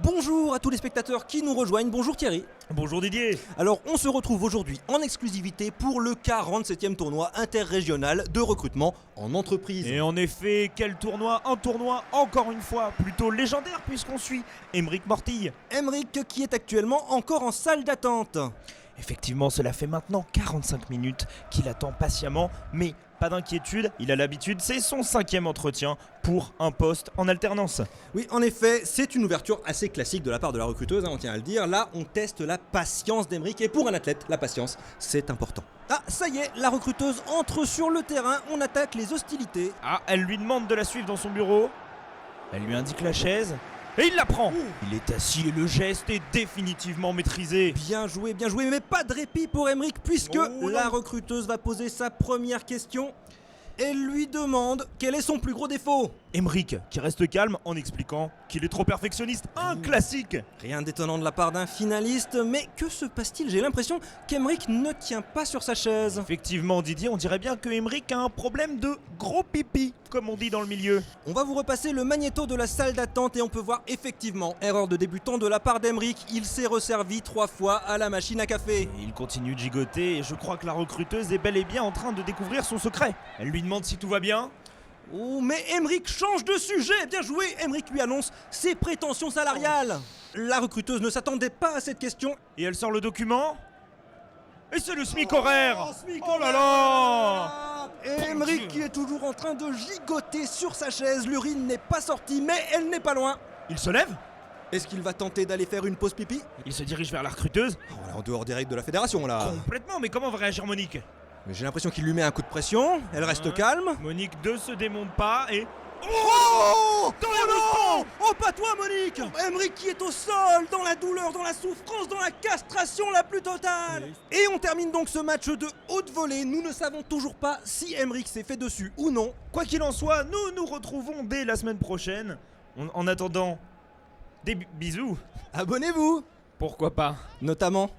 Bonjour à tous les spectateurs qui nous rejoignent, bonjour Thierry. Bonjour Didier. Alors on se retrouve aujourd'hui en exclusivité pour le 47e tournoi interrégional de recrutement en entreprise. Et en effet, quel tournoi, un tournoi encore une fois plutôt légendaire puisqu'on suit Aymeric Mortille. Aymeric qui est actuellement encore en salle d'attente. Effectivement, cela fait maintenant 45 minutes qu'il attend patiemment, mais pas d'inquiétude, il a l'habitude, c'est son 5e entretien pour un poste en alternance. Oui, en effet, c'est une ouverture assez classique de la part de la recruteuse, on tient à le dire. Là, on teste la patience d'Aymeric et pour un athlète, la patience, c'est important. Ah, ça y est, la recruteuse entre sur le terrain, on attaque les hostilités. Ah, elle lui demande de la suivre dans son bureau, elle lui indique la chaise, et il la prend. Il est assis et le geste est définitivement maîtrisé. Bien joué, mais pas de répit pour Aymeric puisque la recruteuse va poser sa première question. Elle lui demande quel est son plus gros défaut. Aymeric qui reste calme en expliquant qu'il est trop perfectionniste, un classique. Rien d'étonnant de la part d'un finaliste, mais que se passe-t-il? J'ai l'impression qu'Aymeric ne tient pas sur sa chaise. Effectivement Didier, on dirait bien que Aymeric a un problème de gros pipi, comme on dit dans le milieu. On va vous repasser le magnéto de la salle d'attente et on peut voir effectivement, erreur de débutant de la part d'Aymeric, il s'est resservi 3 fois à la machine à café. Et il continue de gigoter et je crois que la recruteuse est bel et bien en train de découvrir son secret. Elle lui demande si tout va bien. Oh, mais Aymeric change de sujet. Bien joué. Aymeric lui annonce ses prétentions salariales. La recruteuse ne s'attendait pas à cette question. Et elle sort le document. Et c'est le SMIC horaire. SMIC Oh là là. Aymeric qui est toujours en train de gigoter sur sa chaise. L'urine n'est pas sortie, mais elle n'est pas loin. Il se lève. Est-ce qu'il va tenter d'aller faire une pause pipi? Il se dirige vers la recruteuse. Oh, là, en dehors des règles de la fédération, là. Complètement, mais comment va réagir Monique? Mais j'ai l'impression qu'il lui met un coup de pression. Elle reste calme. Monique ne se démonte pas et... Oh, dans la non. Oh, pas toi, Monique. Aymeric qui est au sol, dans la douleur, dans la souffrance, dans la castration la plus totale. Et on termine donc ce match de haute volée. Nous ne savons toujours pas si Aymeric s'est fait dessus ou non. Quoi qu'il en soit, nous nous retrouvons dès la semaine prochaine. En attendant, des bisous. Abonnez-vous. Pourquoi pas? Notamment.